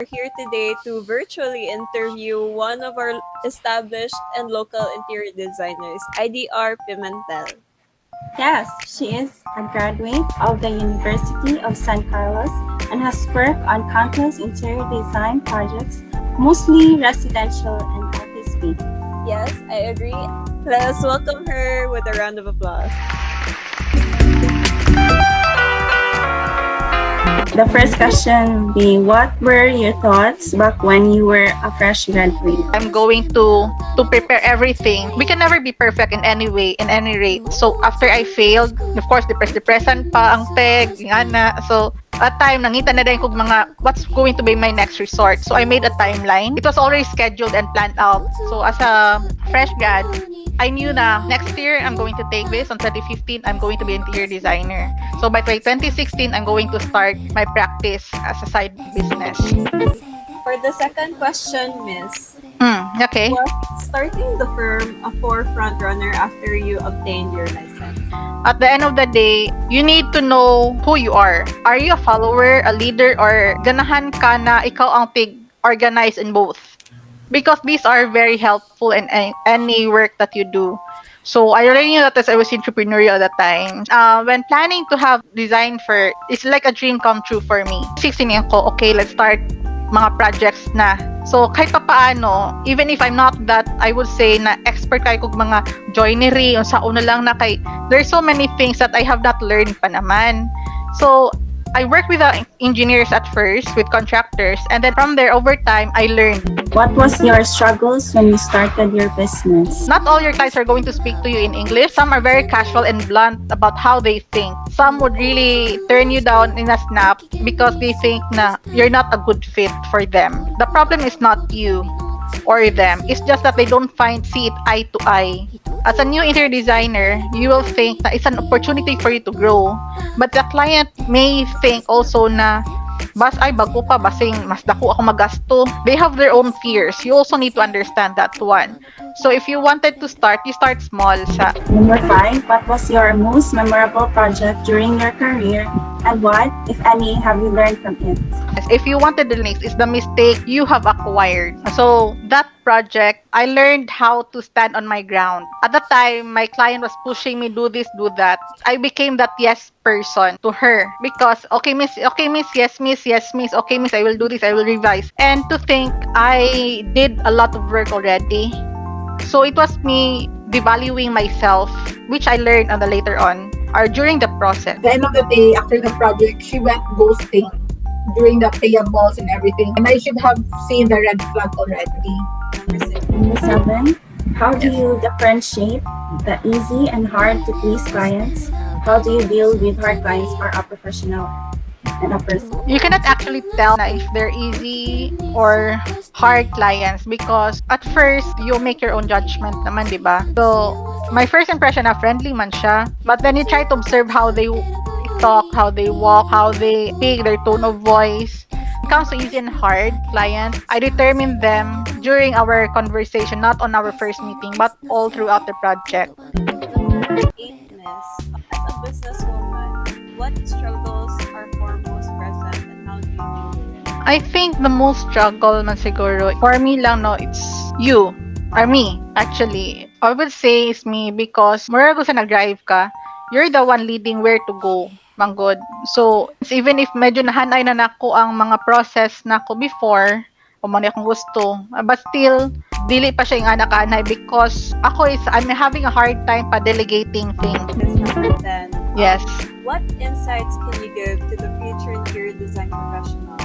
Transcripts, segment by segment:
We're here today to virtually interview one of our established and local interior designers, IDR Pimentel. Yes, she is a graduate of the University of San Carlos and has worked on countless interior design projects, mostly residential and office spaces. Yes, I agree. Let us welcome her with a round of applause. The first question would be, what were your thoughts back when you were a fresh graduate? I'm going to prepare everything. We can never be perfect in any way, in any rate. So after I failed, of course, depressed pa ang peg, nga na. So at time, nangita na rin kong mga what's going to be my next resort. So I made a timeline. It was already scheduled and planned out. So as a fresh grad, I knew na next year I'm going to take this. On 2015, I'm going to be interior designer. So by 2016, I'm going to start my practice as a side business. For the second question, Miss, Okay. was starting the firm a forefront runner after you obtained your license? At the end of the day, you need to know who you are. Are you a follower, a leader, or ganahan ka na ikaw ang organize in both? Because these are very helpful in any work that you do. So I already knew that as I was entrepreneurial at that time. When planning to have design for, it's like a dream come true for me. 16 ko, okay, let's start mga projects na. So kahit pa paano, even if I'm not that, I would say na expert kayo kung mga joinery, o sa una lang na kay, there's so many things that I have not learned pa naman. So I worked with the engineers at first, with contractors, and then from there, over time, I learned. What was your struggles when you started your business? Not all your clients are going to speak to you in English. Some are very casual and blunt about how they think. Some would really turn you down in a snap because they think na you're not a good fit for them. The problem is not you or them. It's just that they don't see it eye to eye. As a new interior designer, you will think that it's an opportunity for you to grow. But the client may think also na bago pa, basing mas dako ako magasto. They have their own fears. You also need to understand that one. So if you wanted to start, you start small. Number 5, what was your most memorable project during your career, and what, if any, have you learned from it? If you wanted the links, it's the mistake you have acquired. So that project, I learned how to stand on my ground. At the time, my client was pushing me, do this, do that. I became that yes person to her because, okay miss, yes miss, okay miss, I will do this, I will revise. And to think I did a lot of work already. So it was me devaluing myself, which I learned on the later on or during the process. At the end of the day, after the project, she went ghosting during the payables and everything. And I should have seen the red flag already. Number 7, how do you differentiate the easy and hard to please clients? How do you deal with hard clients or a professional and a person? You cannot actually tell na if they're easy or hard clients because at first, you make your own judgment naman, di ba? So, my first impression na friendly man siya, but then you try to observe how they talk, how they walk, how they speak, their tone of voice. When it comes to easy and hard clients, I determine them during our conversation, not on our first meeting, but all throughout the project. Number 8, Miss, as a businesswoman, what struggles are foremost present and how do you deal with it? I think the most struggle man siguro, for me lang no, it's you, or me, actually. I would say it's me because mura ko sa nag-drive ka, you're the one leading where to go, manggod. So, even if medyo nahanay na nako ang mga process nako before, o man akong gusto, but still, dili pa siya yung anak-anay because I'm having a hard time pa delegating things. Number 10. Yes. What insights can you give to the future interior design professionals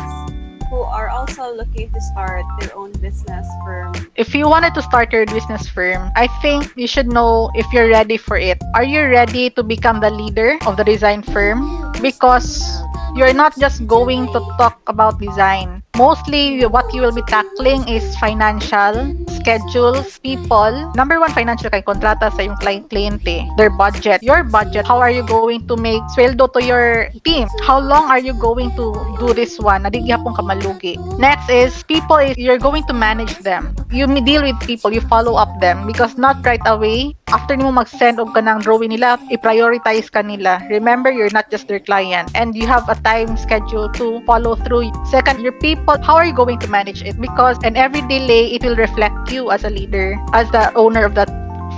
who are also looking to start their own business firm? If you wanted to start your business firm, I think you should know if you're ready for it. Are you ready to become the leader of the design firm? Because you're not just going to talk about design. Mostly, what you will be tackling is financial, schedules, people. Number 1, financial kay kontrata sa yung kliyente. Their budget. Your budget. How are you going to make sweldo to your team? How long are you going to do this one? Nadigihapon ka malugi. Next is, people is, you're going to manage them. You deal with people, you follow up them. Because not right away, after mo mag-send og kanang drawing nila, i-prioritize ka nila. Remember, you're not just their client. And you have a time schedule to follow through. Second, your people people, how are you going to manage it? Because and every delay, it will reflect you as a leader, as the owner of that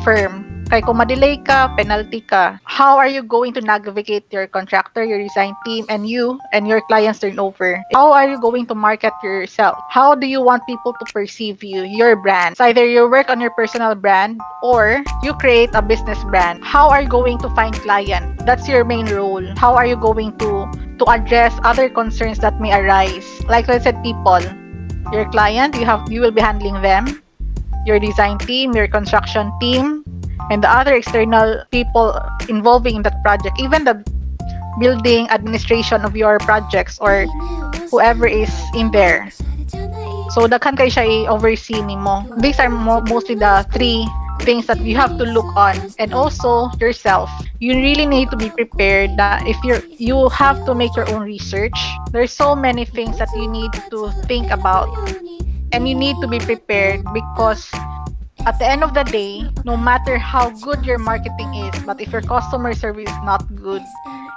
firm. Kaya kung ma-delay ka, penalty ka. How are you going to navigate your contractor, your design team, and you and your clients turnover? How are you going to market yourself? How do you want people to perceive you, your brand? So either you work on your personal brand or you create a business brand. How are you going to find client? That's your main role. How are you going to address other concerns that may arise? Like I said, people, your client, you will be handling them, your design team, your construction team, and the other external people involving in that project, even the building administration of your projects or whoever is in there. So daghan kay siya i-oversee nimo. These are mostly the three things that you have to look on, and also yourself. You really need to be prepared that if you have to make your own research. There's so many things that you need to think about, and you need to be prepared because at the end of the day, no matter how good your marketing is, but if your customer service is not good,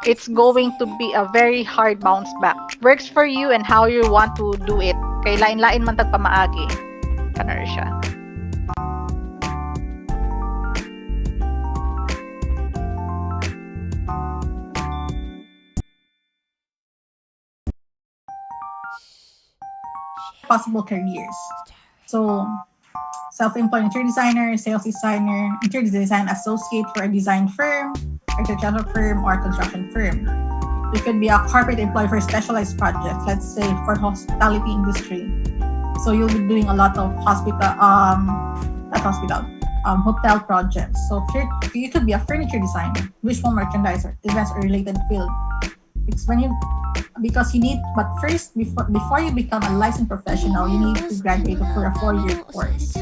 it's going to be a very hard bounce back. Works for you and how you want to do it. Kay lain-lain man tag pamaagi. Kanar siya. Possible careers. So, self-employed interior designer, sales designer, interior design associate for a design firm, architectural firm, or construction firm. You could be a corporate employee for specialized projects, let's say for hospitality industry. So you'll be doing a lot of hotel projects. So you could be a furniture designer, visual merchandiser, events or related field. Because you need, but first, before you become a licensed professional, you need to graduate for a 4-year course,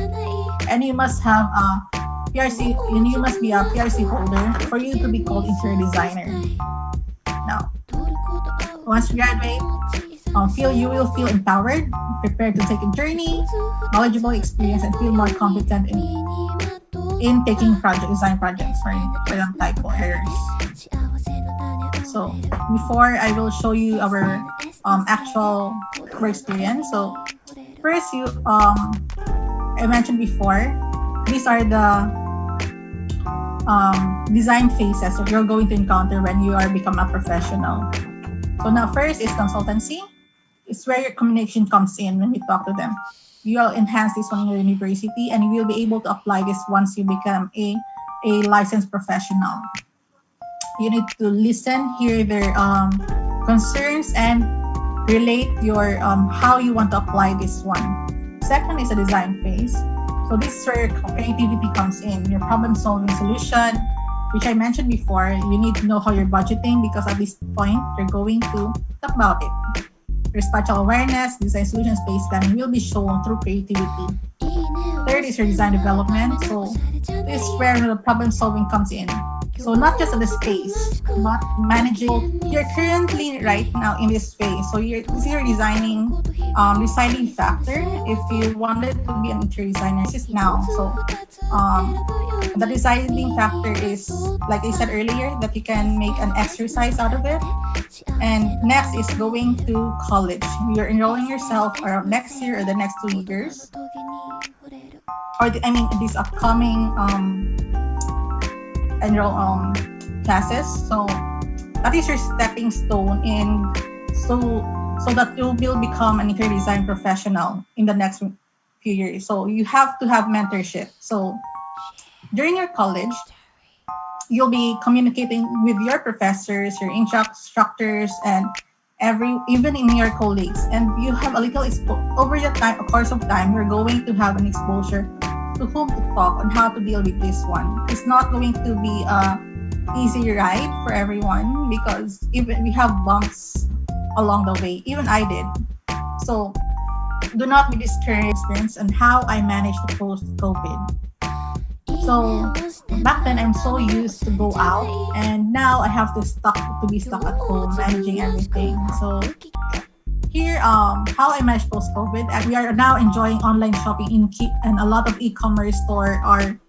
and you must have a PRC, and you must be a PRC holder for you to be called interior designer. Now, once you graduate, you will feel empowered, prepared to take a journey, knowledgeable, experience, and feel more competent in taking design projects for them typo errors. So before I will show you our actual work experience. So first, I mentioned before, these are the design phases that you're going to encounter when you are become a professional. So now first is consultancy. It's where your communication comes in when you talk to them. You will enhance this one in your university, and you will be able to apply this once you become a licensed professional. You need to listen, hear their concerns, and relate your how you want to apply this one. Second is a design phase. So this is where creativity comes in. Your problem-solving solution, which I mentioned before, you need to know how you're budgeting because at this point you're going to talk about it. Your spatial awareness, design solution, space planning will be shown through creativity. Third is your design development. So this is where the problem-solving comes in. So not just at the space, but managing. You're currently right now in this phase. So you're designing deciding factor. If you wanted to be an interior designer, this is now. So the deciding factor is, like I said earlier, that you can make an exercise out of it. And next is going to college. You're enrolling yourself around next year or the next 2 years. These upcoming classes. So that is your stepping stone in so that you will become an interior design professional in the next few years. So you have to have mentorship. So during your college, you'll be communicating with your professors, your instructors, and even in your colleagues. And you have a little over the course of time, you're going to have an exposure to whom to talk on how to deal with this one. It's not going to be a easy ride for everyone because even we have bumps along the way. Even I did. So do not be discouraged on how I managed to post-COVID. So back then I'm so used to go out, and now I have to be stuck at home managing everything. So here, how I managed post-COVID, we are now enjoying online shopping and a lot of e-commerce store are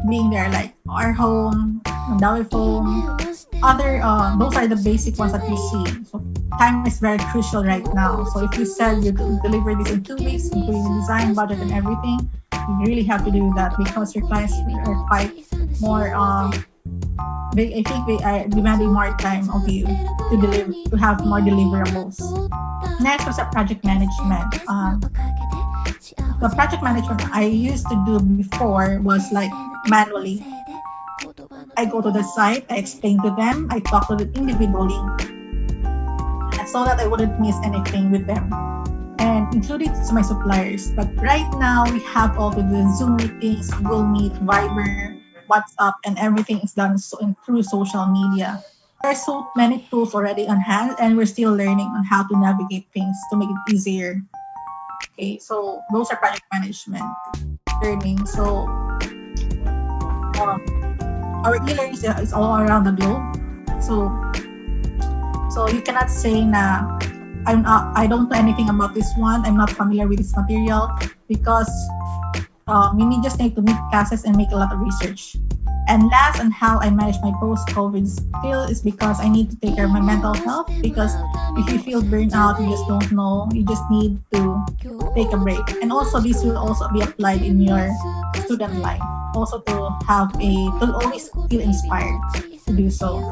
being there, like our home, Mandawi foam, other those are the basic ones that you see. So time is very crucial right now. So if you said you could deliver this in 2 weeks, including the design, budget, and everything, you really have to do that because your clients are quite more. I think they are demanding more time of you to deliver to have more deliverables. Next was a project management. The project management I used to do before was like manually. I go to the site, I explain to them, I talk to them individually, so that I wouldn't miss anything with them, and including to my suppliers. But right now, we have all the Zoom meetings, Google Meet, Viber, WhatsApp, and everything is done through social media. There are so many tools already on hand, and we're still learning on how to navigate things to make it easier. Okay, so those are project management learning. So um, our e-learning is all around the globe. So you cannot say na I don't know anything about this one. I'm not familiar with this material because you just need to meet classes and make a lot of research. And last on how I manage my post-COVID still is because I need to take care of my mental health, because if you feel burnt out, you just don't know, you just need to take a break. And also this will also be applied in your student life, also to always feel inspired to do so.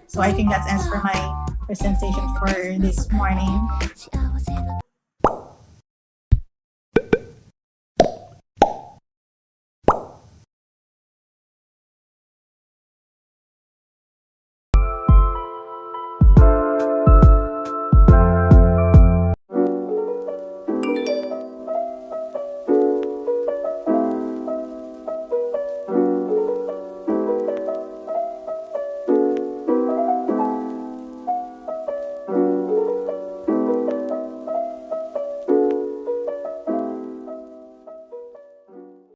So I think that's ends for my presentation for this morning.